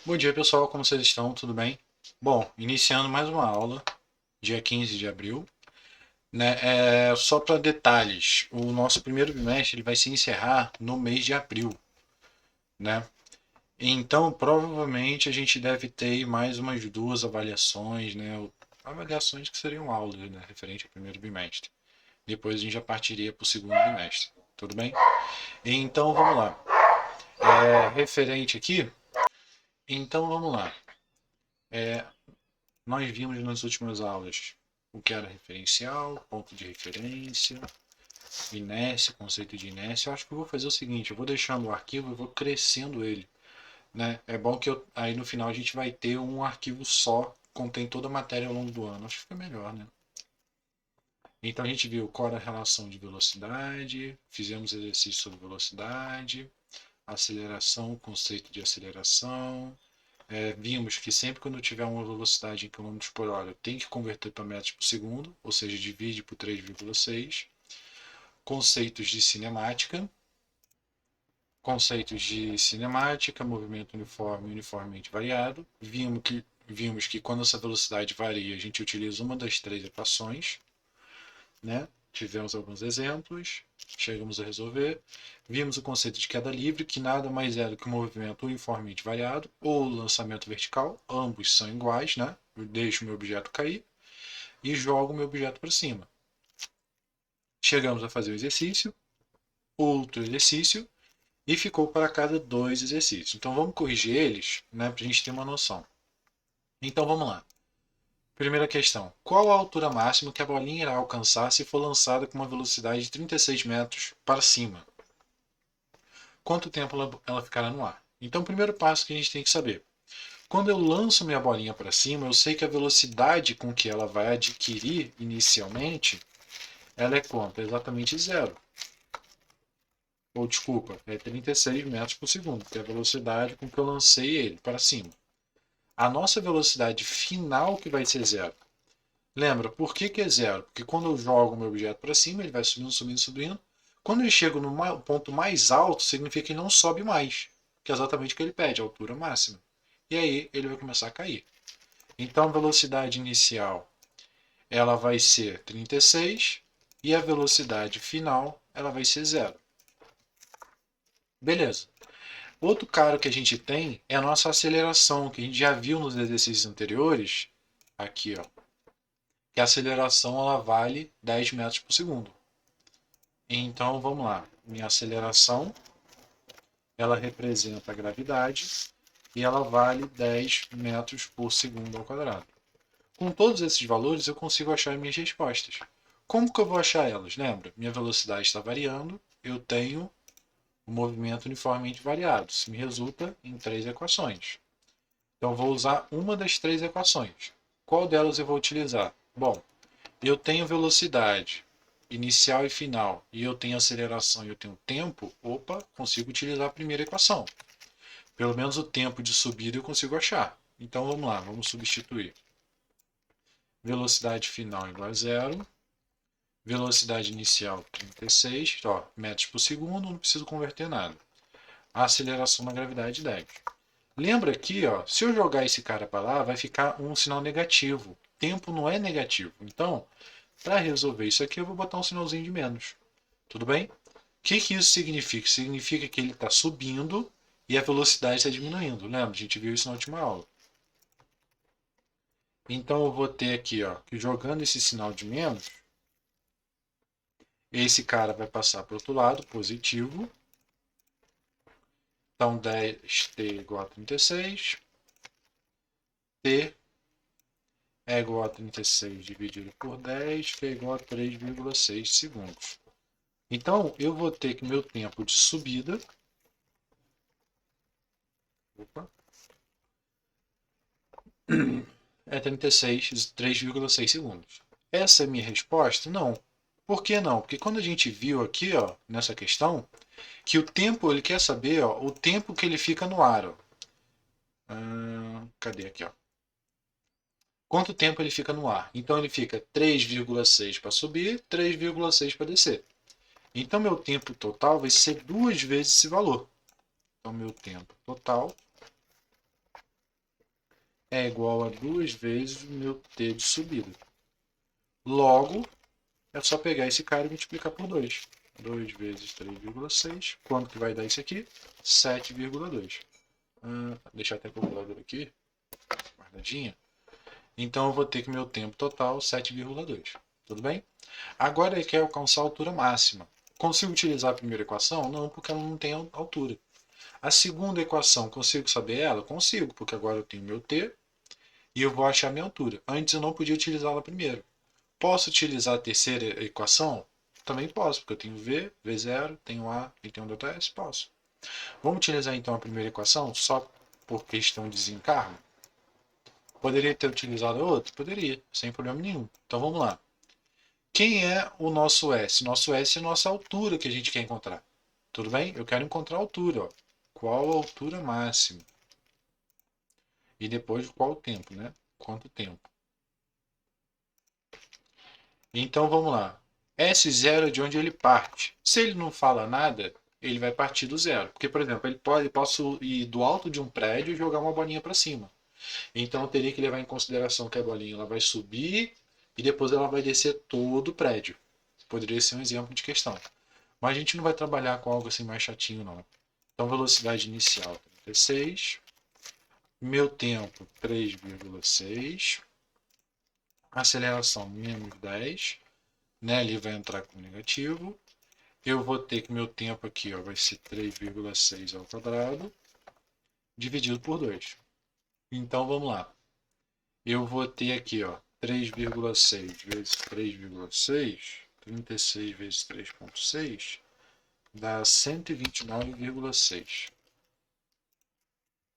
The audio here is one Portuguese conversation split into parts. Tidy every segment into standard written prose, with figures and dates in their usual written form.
Bom dia, pessoal, como vocês estão? Tudo bem? Bom, iniciando mais uma aula, dia 15 de abril, né? Só para detalhes, o nosso primeiro bimestre ele vai se encerrar no mês de abril, né? Então, provavelmente a gente deve ter mais umas duas avaliações, né? Avaliações que seriam aulas, né? Referente ao primeiro bimestre. Depois a gente já partiria para o segundo bimestre, tudo bem? Então, vamos lá. Referente aqui, então vamos lá. Nós vimos nas últimas aulas o que era referencial, ponto de referência, inércia, conceito de inércia. Eu acho que eu vou fazer o seguinte, eu vou deixando o arquivo e vou crescendo ele, né? É bom que aí no final a gente vai ter um arquivo só, contém toda a matéria ao longo do ano. Acho que fica melhor, né? Então a gente viu qual era a relação de velocidade, fizemos exercício sobre velocidade, aceleração, conceito de aceleração, vimos que sempre quando eu tiver uma velocidade em quilômetros por hora, eu tenho que converter para metros por segundo, ou seja, divide por 3,6. Conceitos de cinemática. Conceitos de cinemática, movimento uniforme e uniformemente variado. Vimos que quando essa velocidade varia, a gente utiliza uma das três equações, né? Tivemos alguns exemplos, chegamos a resolver. Vimos o conceito de queda livre, que nada mais é do que um movimento uniformemente variado, ou lançamento vertical, ambos são iguais, né? Eu deixo o meu objeto cair e jogo o meu objeto para cima. Chegamos a fazer o exercício, outro exercício, e ficou para cada dois exercícios. Então vamos corrigir eles, né, para a gente ter uma noção. Então vamos lá. Primeira questão: qual a altura máxima que a bolinha irá alcançar se for lançada com uma velocidade de 36 metros para cima? Quanto tempo ela ficará no ar? Então, o primeiro passo que a gente tem que saber: quando eu lanço minha bolinha para cima, eu sei que a velocidade com que ela vai adquirir inicialmente, ela é quanto? É exatamente zero. Ou desculpa, é 36 metros por segundo, que é a velocidade com que eu lancei ele para cima. A nossa velocidade final que vai ser zero. Lembra, por que é zero? Porque quando eu jogo o meu objeto para cima, ele vai subindo, subindo, subindo. Quando ele chega no ponto mais alto, significa que ele não sobe mais, que é exatamente o que ele pede, a altura máxima. E aí ele vai começar a cair. Então a velocidade inicial ela vai ser 36 e a velocidade final ela vai ser zero. Beleza. Outro cara que a gente tem é a nossa aceleração, que a gente já viu nos exercícios anteriores, aqui ó, que a aceleração ela vale 10 metros por segundo. Então vamos lá, minha aceleração ela representa a gravidade e ela vale 10 metros por segundo ao quadrado. Com todos esses valores eu consigo achar minhas respostas. Como que eu vou achar elas? Lembra, minha velocidade está variando, eu tenho o movimento uniformemente variado. Isso me resulta em três equações. Então vou usar uma das três equações. Qual delas eu vou utilizar? Bom, eu tenho velocidade inicial e final, e eu tenho aceleração e eu tenho tempo, opa, consigo utilizar a primeira equação. Pelo menos o tempo de subida eu consigo achar. Então vamos lá, vamos substituir. Velocidade final igual a zero. Velocidade inicial 36 ó, metros por segundo, não preciso converter nada. A aceleração na gravidade 10. Lembra aqui, ó, se eu jogar esse cara para lá, vai ficar um sinal negativo. Tempo não é negativo. Então, para resolver isso aqui, eu vou botar um sinalzinho de menos. Tudo bem? O que isso significa? Significa que ele está subindo e a velocidade está diminuindo. Lembra? A gente viu isso na última aula. Então eu vou ter aqui, ó, que jogando esse sinal de menos, esse cara vai passar para o outro lado, positivo. Então 10t igual a 36. T é igual a 36 dividido por 10, que é igual a 3,6 segundos. Então, eu vou ter que meu tempo de subida opa, é 3,6 segundos. Essa é a minha resposta? Não. Por que não? Porque quando a gente viu aqui, ó, nessa questão, que o tempo, ele quer saber, ó, o tempo que ele fica no ar. Ó. Cadê aqui? Ó? Quanto tempo ele fica no ar? Então ele fica 3,6 para subir, 3,6 para descer. Então meu tempo total vai ser duas vezes esse valor. Então meu tempo total é igual a 2 vezes o meu t de subida. Logo, é só pegar esse cara e multiplicar por 2. 2 vezes 3,6. Quanto que vai dar isso aqui? 7,2. Deixar até a calculadora aqui, guardadinha. Então eu vou ter que meu tempo total 7,2. Tudo bem? Agora ele quer alcançar a altura máxima. Consigo utilizar a primeira equação? Não, porque ela não tem altura. A segunda equação, consigo saber ela? Consigo, porque agora eu tenho meu t e eu vou achar minha altura. Antes eu não podia utilizá-la primeiro. Posso utilizar a terceira equação? Também posso, porque eu tenho v, v0, tenho a e tenho ΔS, posso. Vamos utilizar então a primeira equação só por questão de desencargo? Poderia ter utilizado a outra? Poderia, sem problema nenhum. Então vamos lá. Quem é o nosso S? Nosso S é a nossa altura que a gente quer encontrar. Tudo bem? Eu quero encontrar a altura. Ó. Qual a altura máxima? E depois qual o tempo, né? Quanto tempo? Então vamos lá. S0 é de onde ele parte. Se ele não fala nada, ele vai partir do zero. Porque, por exemplo, posso ir do alto de um prédio e jogar uma bolinha para cima. Então eu teria que levar em consideração que a bolinha ela vai subir e depois ela vai descer todo o prédio. Poderia ser um exemplo de questão. Mas a gente não vai trabalhar com algo assim mais chatinho, não. Então, velocidade inicial 36. Meu tempo 3,6. Aceleração menos 10. Né? Ali vai entrar com negativo. Eu vou ter que meu tempo aqui ó, vai ser 3,6 ao quadrado dividido por 2. Então vamos lá. Eu vou ter aqui ó, 3,6 vezes 3,6, 36 vezes 3,6 dá 129,6.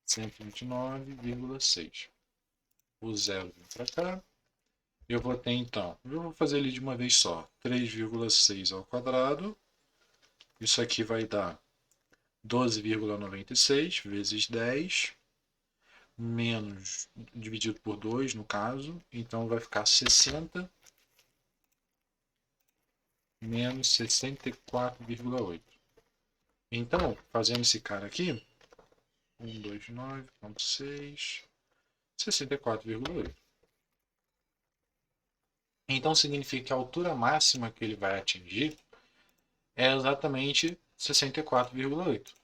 129,6. O zero vem para cá. Eu vou ter então, eu vou fazer ele de uma vez só, 3,6 ao quadrado. Isso aqui vai dar 12,96 vezes 10, menos, dividido por 2 no caso, então vai ficar 60 menos 64,8. Então, fazendo esse cara aqui, 129,6, 64,8. Então significa que a altura máxima que ele vai atingir é exatamente 64,8.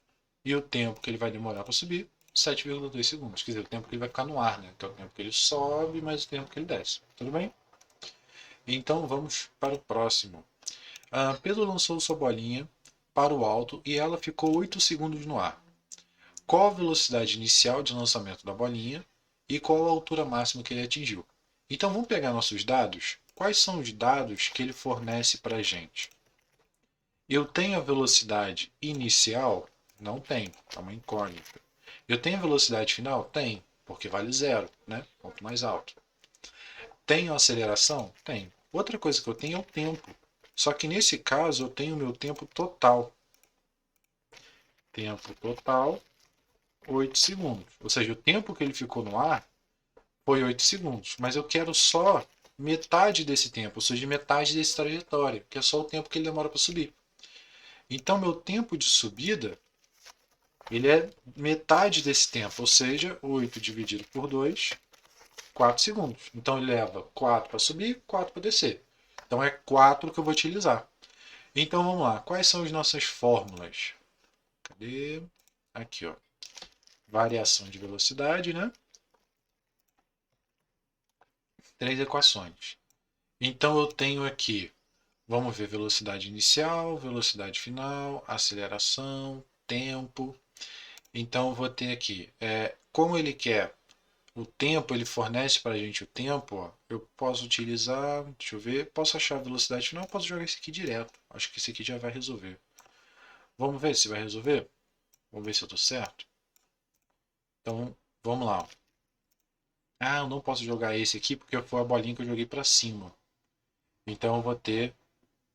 E o tempo que ele vai demorar para subir, 7,2 segundos. Quer dizer, o tempo que ele vai ficar no ar, né? Que é o tempo que ele sobe, mais o tempo que ele desce. Tudo bem? Então vamos para o próximo. Pedro lançou sua bolinha para o alto e ela ficou 8 segundos no ar. Qual a velocidade inicial de lançamento da bolinha e qual a altura máxima que ele atingiu? Então vamos pegar nossos dados. Quais são os dados que ele fornece para a gente? Eu tenho a velocidade inicial? Não tenho, é uma incógnita. Eu tenho a velocidade final? Tem, porque vale zero, né? Quanto mais alto. Tenho aceleração? Tenho. Outra coisa que eu tenho é o tempo. Só que nesse caso eu tenho o meu tempo total. Tempo total, 8 segundos. Ou seja, o tempo que ele ficou no ar foi 8 segundos. Mas eu quero só metade desse tempo, ou seja, metade desse trajetória, que é só o tempo que ele demora para subir. Então, meu tempo de subida ele é metade desse tempo, ou seja, 8 dividido por 2, 4 segundos. Então, ele leva 4 para subir, 4 para descer. Então, é 4 que eu vou utilizar. Então, vamos lá. Quais são as nossas fórmulas? Cadê? Aqui, ó. Variação de velocidade, né? 3 equações. Então, eu tenho aqui, vamos ver, velocidade inicial, velocidade final, aceleração, tempo. Então, eu vou ter aqui, como ele quer o tempo, ele fornece para a gente o tempo, ó, eu posso utilizar, deixa eu ver, posso achar a velocidade final, posso jogar esse aqui direto. Acho que esse aqui já vai resolver. Vamos ver se vai resolver? Vamos ver se eu estou certo? Então, vamos lá. Eu não posso jogar esse aqui porque foi a bolinha que eu joguei para cima. Então, eu vou ter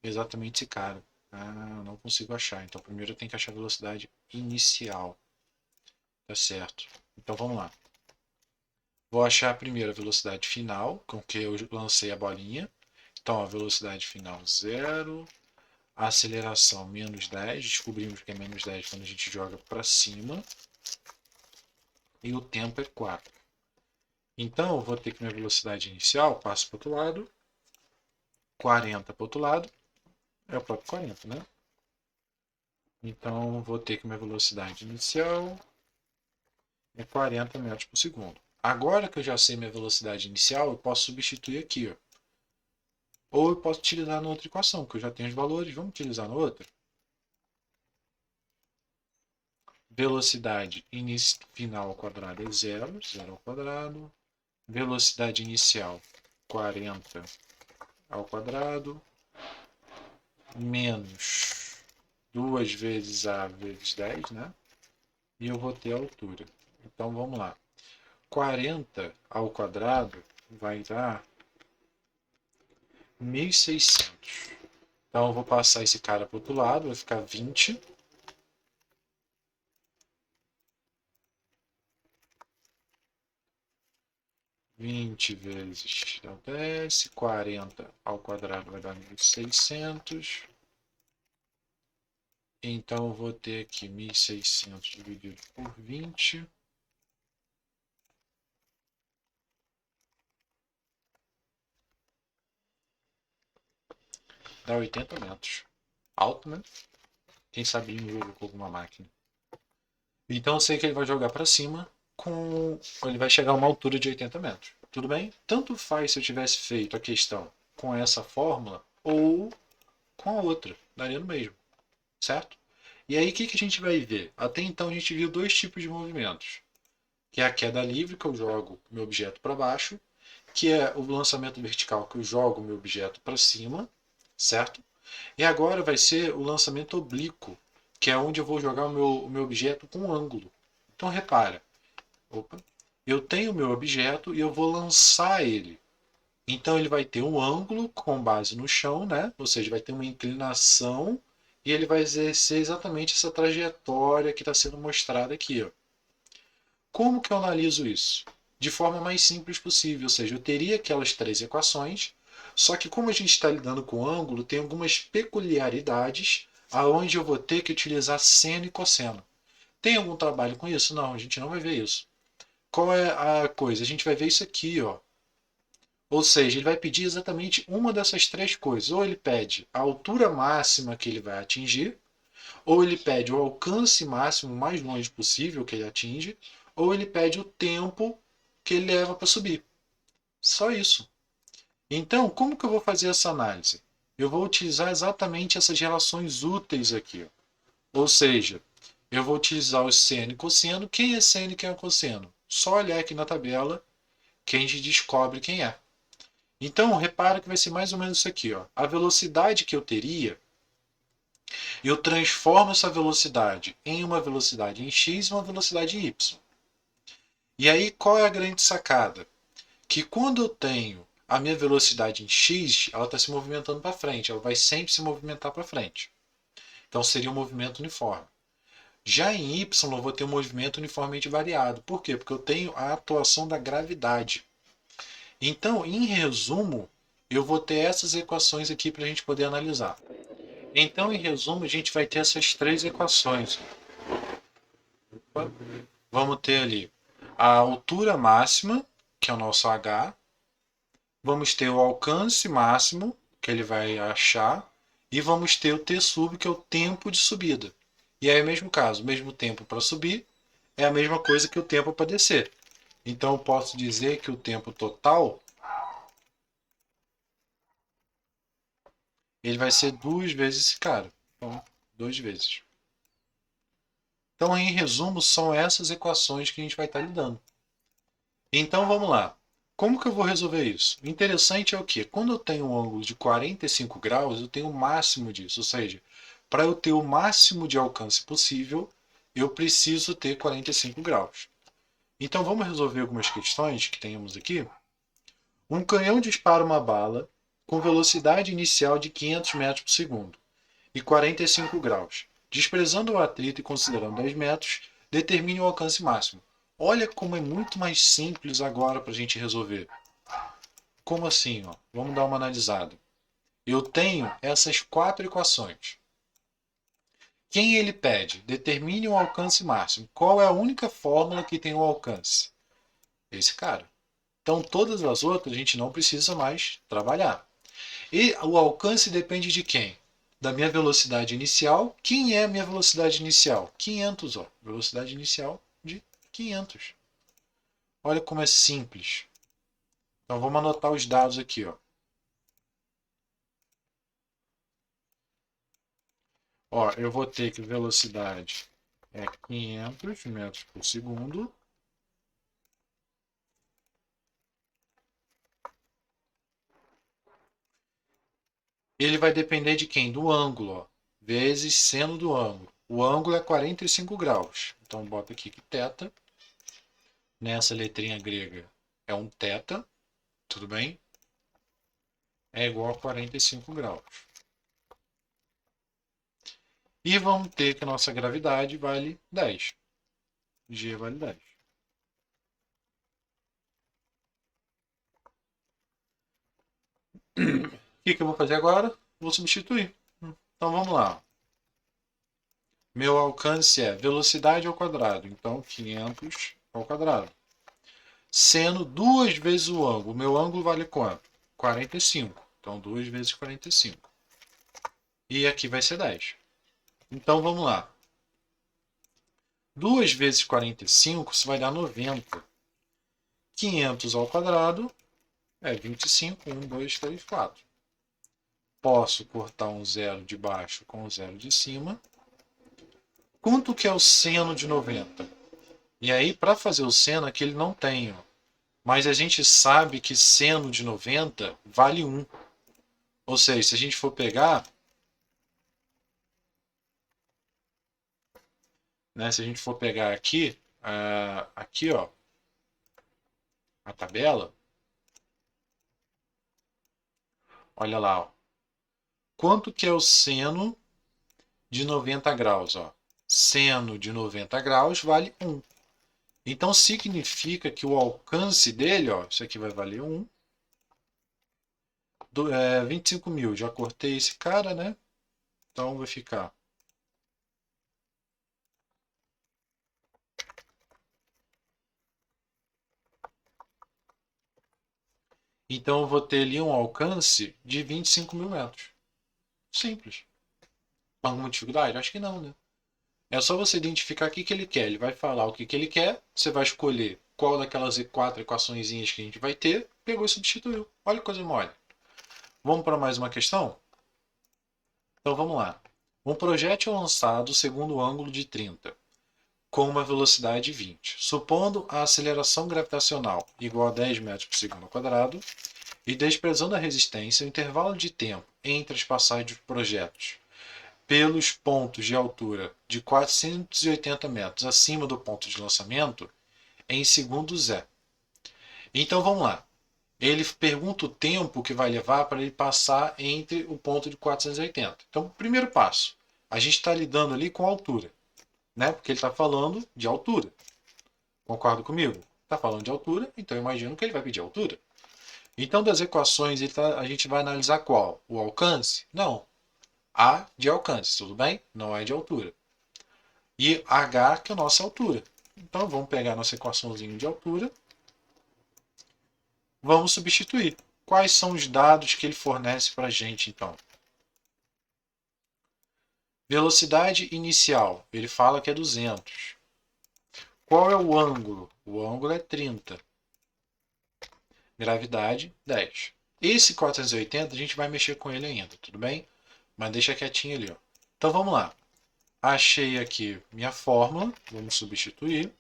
exatamente esse cara. Eu não consigo achar. Então, primeiro eu tenho que achar a velocidade inicial. Tá certo. Então, vamos lá. Vou achar primeiro a velocidade final, com que eu lancei a bolinha. Então, a velocidade final 0, a aceleração menos 10, descobrimos que é menos 10 quando a gente joga para cima, e o tempo é 4. Então, eu vou ter que minha velocidade inicial, passo para o outro lado, 40 para o outro lado, é o próprio 40, né? Então, vou ter que minha velocidade inicial é 40 metros por segundo. Agora que eu já sei minha velocidade inicial, eu posso substituir aqui, ó. Ou eu posso utilizar na outra equação, que eu já tenho os valores, vamos utilizar na outra. Velocidade final ao quadrado é zero, zero ao quadrado. Velocidade inicial, 40 ao quadrado, menos 2 vezes a vezes 10, né? E eu vou ter a altura. Então vamos lá. 40 ao quadrado vai dar 1.600. Então eu vou passar esse cara para o outro lado, vai ficar 20. 20 vezes dá 10, 40 ao quadrado vai dar 1.600. Então eu vou ter aqui 1.600 dividido por 20. Dá 80 metros. Alto, né? Quem sabe ele não jogou com alguma máquina. Então eu sei que ele vai jogar para cima com. Ele vai chegar a uma altura de 80 metros. Tudo bem? Tanto faz se eu tivesse feito a questão com essa fórmula ou com a outra. Daria no mesmo. Certo? E aí o que a gente vai ver? Até então a gente viu dois tipos de movimentos. Que é a queda livre, que eu jogo meu objeto para baixo. Que é o lançamento vertical, que eu jogo meu objeto para cima. Certo? E agora vai ser o lançamento oblíquo, que é onde eu vou jogar o meu objeto com ângulo. Então repara, opa, eu tenho o meu objeto e eu vou lançar ele. Então ele vai ter um ângulo com base no chão, né? Ou seja, vai ter uma inclinação e ele vai exercer exatamente essa trajetória que está sendo mostrada aqui. Ó. Como que eu analiso isso? De forma mais simples possível, ou seja, eu teria aquelas três equações, só que como a gente está lidando com ângulo, tem algumas peculiaridades aonde eu vou ter que utilizar seno e cosseno. Tem algum trabalho com isso? Não, a gente não vai ver isso. Qual é a coisa? A gente vai ver isso aqui, ó. Ou seja, ele vai pedir exatamente uma dessas três coisas. Ou ele pede a altura máxima que ele vai atingir, ou ele pede o alcance máximo mais longe possível que ele atinge, ou ele pede o tempo que ele leva para subir. Só isso. Então, como que eu vou fazer essa análise? Eu vou utilizar exatamente essas relações úteis aqui. Ou seja, eu vou utilizar o seno e cosseno. Quem é seno e quem é cosseno? Só olhar aqui na tabela que a gente descobre quem é. Então, repara que vai ser mais ou menos isso aqui. Ó. A velocidade que eu teria, eu transformo essa velocidade em uma velocidade em x e uma velocidade em y. E aí, qual é a grande sacada? Que quando eu tenho a minha velocidade em x, ela está se movimentando para frente, ela vai sempre se movimentar para frente. Então seria um movimento uniforme. Já em y, eu vou ter um movimento uniformemente variado. Por quê? Porque eu tenho a atuação da gravidade. Então, em resumo, eu vou ter essas equações aqui para a gente poder analisar. Então, em resumo, a gente vai ter essas três equações. Vamos ter ali a altura máxima, que é o nosso h. Vamos ter o alcance máximo, que ele vai achar. E vamos ter o t sub, que é o tempo de subida. E aí, mesmo caso, o mesmo tempo para subir é a mesma coisa que o tempo para descer. Então, eu posso dizer que o tempo total ele vai ser duas vezes esse cara. Então, duas vezes. Então, em resumo, são essas equações que a gente vai estar lidando. Então, vamos lá. Como que eu vou resolver isso? O interessante é o quê? Quando eu tenho um ângulo de 45 graus, eu tenho o máximo disso. Ou seja, para eu ter o máximo de alcance possível, eu preciso ter 45 graus. Então, vamos resolver algumas questões que tenhamos aqui. Um canhão dispara uma bala com velocidade inicial de 500 metros por segundo e 45 graus. Desprezando o atrito e considerando 10 metros, determine o alcance máximo. Olha como é muito mais simples agora para a gente resolver. Como assim? Ó? Vamos dar uma analisada. Eu tenho essas quatro equações. Quem ele pede? Determine o alcance máximo. Qual é a única fórmula que tem o alcance? Esse cara. Então, todas as outras a gente não precisa mais trabalhar. E o alcance depende de quem? Da minha velocidade inicial. Quem é a minha velocidade inicial? 500, ó. Velocidade inicial de 500. Olha como é simples. Então, vamos anotar os dados aqui, ó. Ó, eu vou ter que velocidade é 500 metros por segundo. Ele vai depender de quem? Do ângulo, ó, vezes seno do ângulo. O ângulo é 45 graus. Então, bota aqui que θ, nessa letrinha grega, é um θ, tudo bem? É igual a 45 graus. E vamos ter que a nossa gravidade vale 10. G vale 10. O que eu vou fazer agora? Vou substituir. Então vamos lá. Meu alcance é velocidade ao quadrado. Então 500 ao quadrado. Seno 2 vezes o ângulo. Meu ângulo vale quanto? 45. Então 2 vezes 45. E aqui vai ser 10. Então vamos lá. 2 vezes 45, isso vai dar 90. 500 ao quadrado é 25. 1, 2, 3, 4. Posso cortar um zero de baixo com o zero de cima. Quanto que é o seno de 90? E aí, para fazer o seno, aqui ele não tem. Ó. Mas a gente sabe que seno de 90 vale 1. Ou seja, se a gente for pegar, né, se a gente for pegar aqui, aqui ó, a tabela, olha lá, ó. Quanto que é o seno de 90 graus? Ó? Seno de 90 graus vale 1. Então significa que o alcance dele, ó, isso aqui vai valer 1. 25 mil, já cortei esse cara, né? Então vai ficar. Então eu vou ter ali um alcance de 25 mil metros. Simples. Alguma dificuldade? Acho que não, né? É só você identificar o que, que ele quer. Ele vai falar o que, que ele quer, você vai escolher qual daquelas quatro equaçõezinhas que a gente vai ter, pegou e substituiu. Olha que coisa mole. Vamos para mais uma questão? Então vamos lá. Um projétil lançado segundo o ângulo de 30, com uma velocidade 20. Supondo a aceleração gravitacional igual a 10 metros por segundo ao quadrado, e desprezando a resistência, o intervalo de tempo entre as passagens dos projetos pelos pontos de altura de 480 metros acima do ponto de lançamento em segundos é. Então vamos lá. Ele pergunta o tempo que vai levar para ele passar entre o ponto de 480. Então, primeiro passo, a gente está lidando ali com altura, né? Porque ele está falando de altura. Concorda comigo? Está falando de altura, então eu imagino que ele vai pedir altura. Então, das equações, a gente vai analisar qual? O alcance? Não. A de alcance, tudo bem? Não é de altura. E H, que é a nossa altura. Então, vamos pegar a nossa equaçãozinha de altura. Vamos substituir. Quais são os dados que ele fornece para a gente, então? Velocidade inicial, ele fala que é 200. Qual é o ângulo? O ângulo é 30. Gravidade, 10. Esse 480 a gente vai mexer com ele ainda, tudo bem? Mas deixa quietinho ali. Ó. Então vamos lá. Achei aqui minha fórmula, vamos substituir.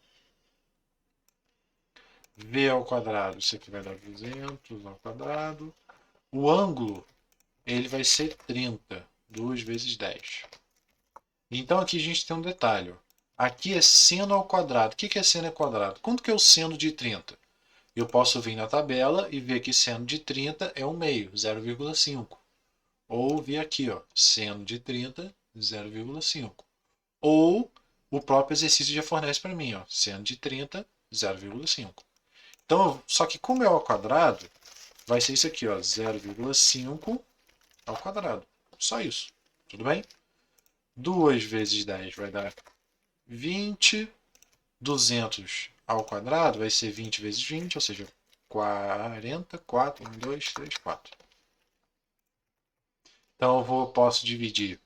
V ao quadrado, isso aqui vai dar 200 ao quadrado. O ângulo, ele vai ser 30, 2 vezes 10. Então aqui a gente tem um detalhe. Ó. Aqui é seno ao quadrado. O que é seno ao quadrado? Quanto que é o seno de 30? Eu posso vir na tabela e ver que seno de 30 é 1 meio, 0,5. Ou vir aqui, ó, seno de 30, 0,5. Ou o próprio exercício já fornece para mim, ó, seno de 30, 0,5. Então, só que como é ao quadrado, vai ser isso aqui, ó, 0,5 ao quadrado. Só isso. Tudo bem? 2 vezes 10 vai dar 20. 200 ao quadrado vai ser 20 vezes 20, ou seja, 40, 4, 1, 2, 3, 4. Então posso dividir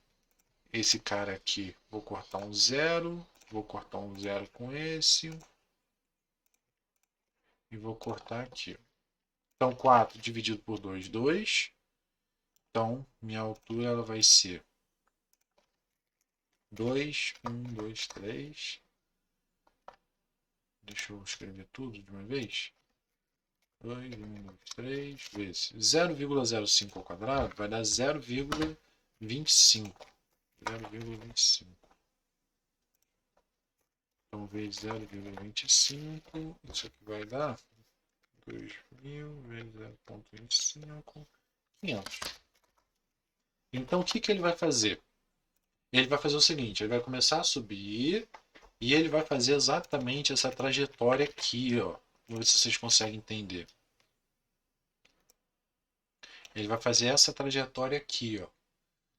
esse cara aqui. Vou cortar um 0. Vou cortar um 0 com esse. E vou cortar aqui. Então 4 dividido por 2, 2. Então minha altura ela vai ser 2, 1, 2, 3. Deixa eu escrever tudo de uma vez. 2, 1, 2, 3 vezes 0,05 ao quadrado vai dar 0,25. 0,25. Então, vezes 0,25, isso aqui vai dar 2.000 vezes 0,25, 500. Então, o que ele vai fazer? Ele vai fazer o seguinte, ele vai começar a subir e ele vai fazer exatamente essa trajetória aqui, ó. Vamos ver se vocês conseguem entender. Ele vai fazer essa trajetória aqui, ó.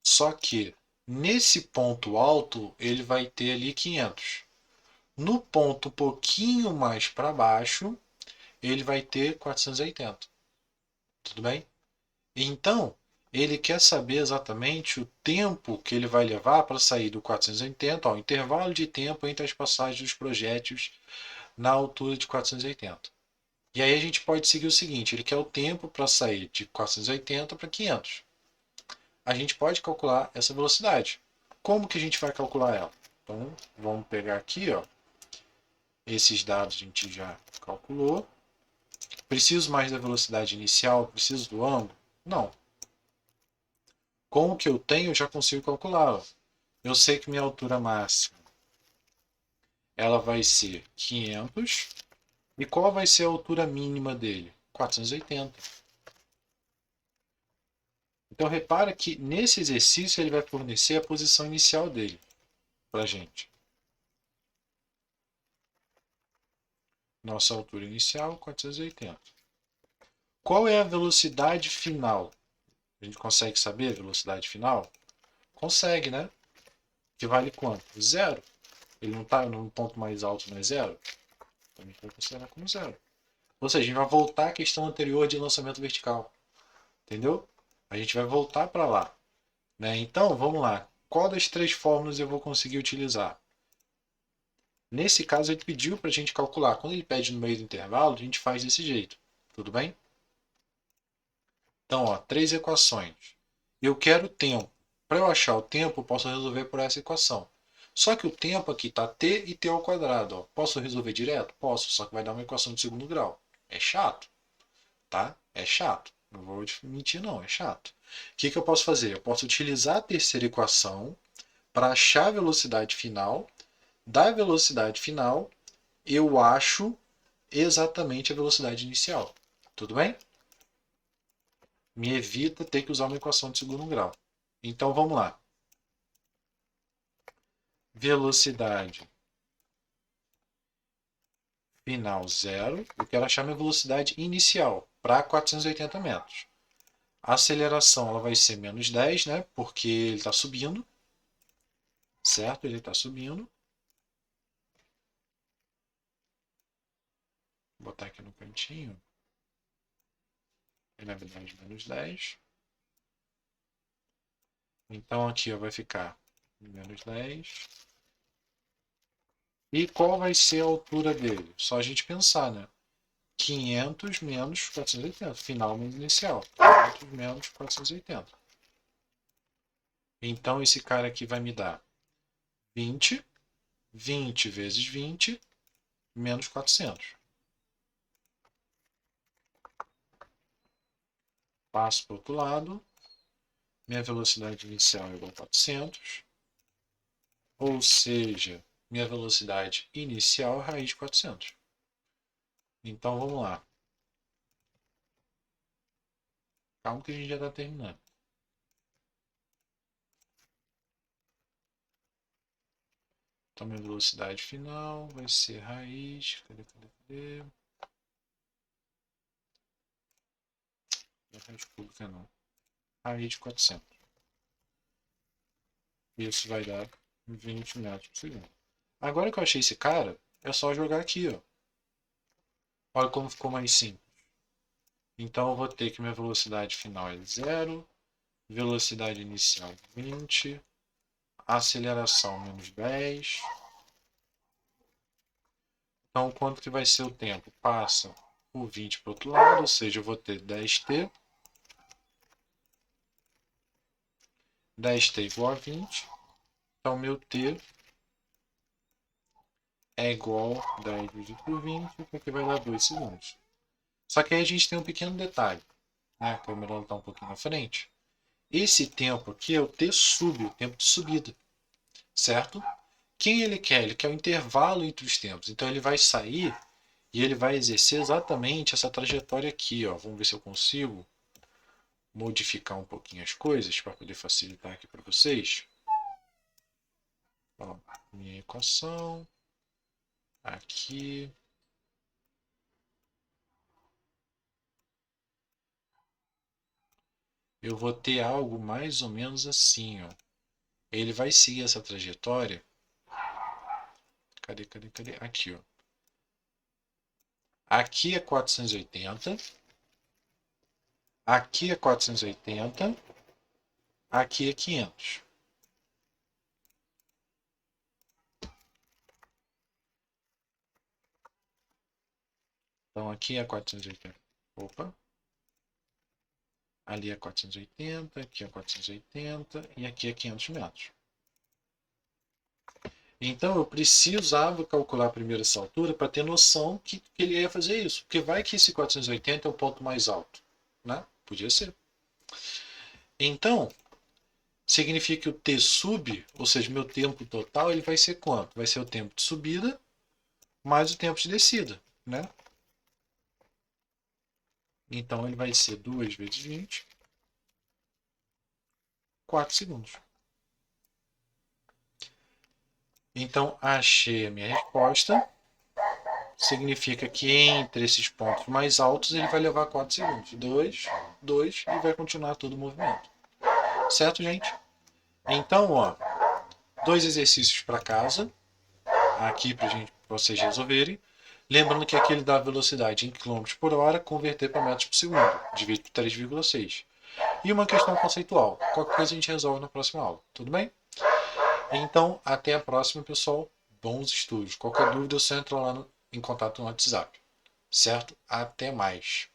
Só que nesse ponto alto ele vai ter ali 500. No ponto um pouquinho mais para baixo, ele vai ter 480. Tudo bem? Então, ele quer saber exatamente o tempo que ele vai levar para sair do 480, ó, o intervalo de tempo entre as passagens dos projéteis na altura de 480. E aí a gente pode seguir o seguinte, ele quer o tempo para sair de 480 para 500. A gente pode calcular essa velocidade. Como que a gente vai calcular ela? Então, vamos pegar aqui, ó. Esses dados a gente já calculou. Preciso mais da velocidade inicial? Preciso do ângulo? Não. Com o que eu tenho, eu já consigo calcular. Ó. Eu sei que minha altura máxima ela vai ser 500. E qual vai ser a altura mínima dele? 480. Então, repara que nesse exercício ele vai fornecer a posição inicial dele para a gente. Nossa altura inicial, 480. Qual é a velocidade final? A gente consegue saber a velocidade final? Consegue, né? Que vale quanto? Zero. Ele não está no ponto mais alto, não é zero? Então a gente vai considerar como zero. Ou seja, a gente vai voltar à questão anterior de lançamento vertical. Entendeu? A gente vai voltar para lá. Né? Então, vamos lá. Qual das três fórmulas eu vou conseguir utilizar? Nesse caso, ele pediu para a gente calcular. Quando ele pede no meio do intervalo, a gente faz desse jeito. Tudo bem? Então, ó, três equações. Eu quero o tempo. Para eu achar o tempo, eu posso resolver por essa equação. Só que o tempo aqui está t e t ao quadrado. Ó. Posso resolver direto? Posso, só que vai dar uma equação de segundo grau. É chato, tá? É chato. Não vou mentir não, é chato. O que eu posso fazer? Eu posso utilizar a terceira equação para achar a velocidade final. Da velocidade final, eu acho exatamente a velocidade inicial. Tudo bem? Me evita ter que usar uma equação de segundo grau. Então vamos lá. Velocidade final zero. Eu quero achar minha velocidade inicial para 480 metros. A aceleração ela vai ser menos 10, né? Porque ele está subindo. Certo? Ele está subindo. Vou botar aqui no cantinho. Na verdade, menos 10. Então aqui ó, vai ficar menos 10. E qual vai ser a altura dele? Só a gente pensar, né? 500 menos 480. Final menos inicial. 500 menos 480. Então esse cara aqui vai me dar 20. 20 vezes 20 menos 400. Passo para o outro lado. Minha velocidade inicial é igual a 400. Ou seja, minha velocidade inicial é raiz de 400. Então vamos lá. Calma que a gente já está terminando. Então minha velocidade final vai ser raiz. Cadê? Não é raiz pública não. Raiz de 400. Isso vai dar 20 metros por segundo. Agora que eu achei esse cara, é só jogar aqui, ó. Olha como ficou mais simples. Então eu vou ter que minha velocidade final é 0, velocidade inicial 20, aceleração menos 10. Então quanto que vai ser o tempo? Passa o 20 para o outro lado, ou seja, eu vou ter 10t. 10t igual a 20. Então meu t é igual a 10 dividido por 20, porque vai dar 2 segundos. Só que aí a gente tem um pequeno detalhe, né? A câmera está um pouquinho na frente. Esse tempo aqui é o t sub, o tempo de subida, certo? Quem ele quer? Ele quer o intervalo entre os tempos. Então ele vai sair e ele vai exercer exatamente essa trajetória aqui. Ó. Vamos ver se eu consigo modificar um pouquinho as coisas para poder facilitar aqui para vocês. Ó, minha equação. Aqui. Eu vou ter algo mais ou menos assim. Ó. Ele vai seguir essa trajetória. Cadê? Aqui, ó. Aqui é 480. Aqui é 480. Aqui é 500. Então aqui é 480. Opa. Ali é 480, aqui é 480 e aqui é 500 metros. Então eu precisava calcular primeiro essa altura para ter noção que ele ia fazer isso. Porque vai que esse 480 é o ponto mais alto. Né? Podia ser. Então, significa que o t sub, ou seja, meu tempo total, ele vai ser quanto? Vai ser o tempo de subida mais o tempo de descida. Né? Então ele vai ser 2 vezes 20, 4 segundos. Então achei a minha resposta. Significa que entre esses pontos mais altos ele vai levar 4 segundos. 2, 2 e vai continuar todo o movimento. Certo, gente? Então, ó, 2 exercícios para casa, aqui para vocês resolverem. Lembrando que aqui ele dá velocidade em km por hora, converter para metros por segundo, dividido por 3,6. E uma questão conceitual. Qualquer coisa a gente resolve na próxima aula. Tudo bem? Então, até a próxima, pessoal. Bons estudos. Qualquer dúvida, eu só entro lá em contato no WhatsApp. Certo? Até mais.